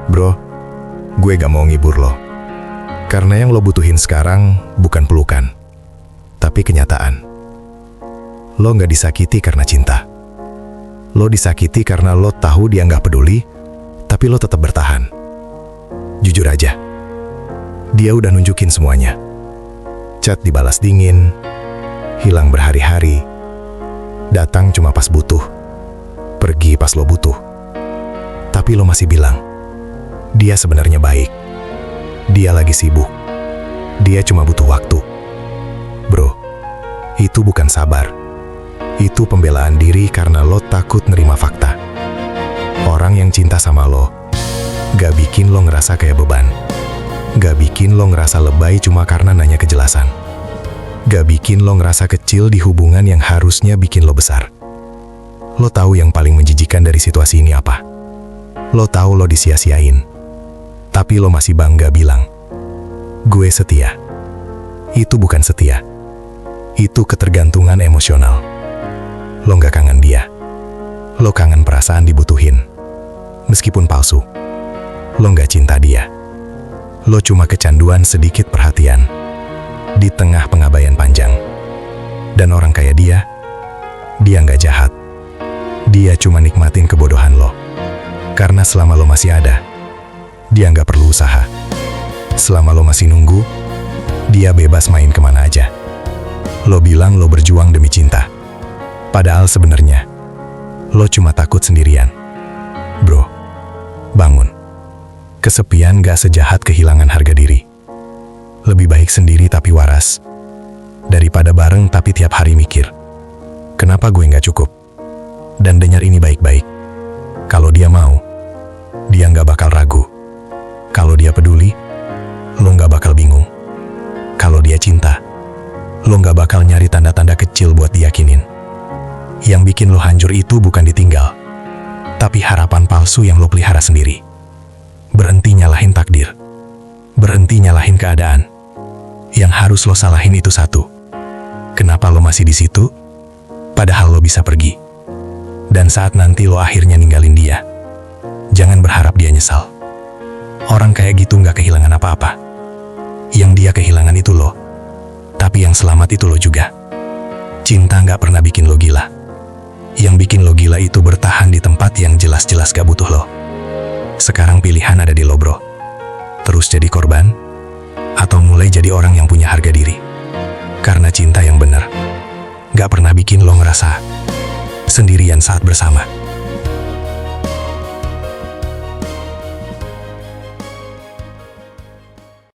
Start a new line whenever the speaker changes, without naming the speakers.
Bro, gue gak mau ngibur lo. Karena yang lo butuhin sekarang bukan pelukan, tapi kenyataan. Lo gak disakiti karena cinta. Lo disakiti karena lo tahu dia gak peduli, tapi lo tetap bertahan. Jujur aja, dia udah nunjukin semuanya. Chat dibalas dingin, hilang berhari-hari, datang cuma pas butuh, pergi pas lo butuh. Tapi lo masih bilang, dia sebenarnya baik. Dia lagi sibuk. Dia cuma butuh waktu. Bro, itu bukan sabar. Itu pembelaan diri karena lo takut nerima fakta. Orang yang cinta sama lo gak bikin lo ngerasa kayak beban. Gak bikin lo ngerasa lebay cuma karena nanya kejelasan. Gak bikin lo ngerasa kecil di hubungan yang harusnya bikin lo besar. Lo tahu yang paling menjijikan dari situasi ini apa? Lo tahu lo disia-siain, tapi lo masih bangga bilang, gue setia. Itu bukan setia. Itu ketergantungan emosional. Lo gak kangen dia. Lo kangen perasaan dibutuhin. Meskipun palsu. Lo gak cinta dia. Lo cuma kecanduan sedikit perhatian di tengah pengabaian panjang. Dan orang kayak dia gak jahat. Dia cuma nikmatin kebodohan lo. Karena selama lo masih ada, dia gak perlu usaha. Selama lo masih nunggu, dia bebas main kemana aja. Lo bilang lo berjuang demi cinta. Padahal sebenarnya, lo cuma takut sendirian. Bro, bangun. Kesepian gak sejahat kehilangan harga diri. Lebih baik sendiri tapi waras, daripada bareng tapi tiap hari mikir, kenapa gue gak cukup? Dan dengar ini baik-baik. Kalau dia mau, dia gak bakal ragu. Kalau dia peduli, lo gak bakal bingung. Kalau dia cinta, lo gak bakal nyari tanda-tanda kecil buat diyakinin. Yang bikin lo hancur itu bukan ditinggal, tapi harapan palsu yang lo pelihara sendiri. Berhenti nyalahin takdir. Berhenti nyalahin keadaan. Yang harus lo salahin itu satu. Kenapa lo masih di situ? Padahal lo bisa pergi. Dan saat nanti lo akhirnya ninggalin dia, jangan berharap dia nyesal. Orang kayak gitu gak kehilangan apa-apa. Yang dia kehilangan itu lo. Tapi yang selamat itu lo juga. Cinta gak pernah bikin lo gila. Yang bikin lo gila itu bertahan di tempat yang jelas-jelas gak butuh lo. Sekarang pilihan ada di lo, bro. Terus jadi korban, atau mulai jadi orang yang punya harga diri. Karena cinta yang benar gak pernah bikin lo ngerasa sendirian saat bersama.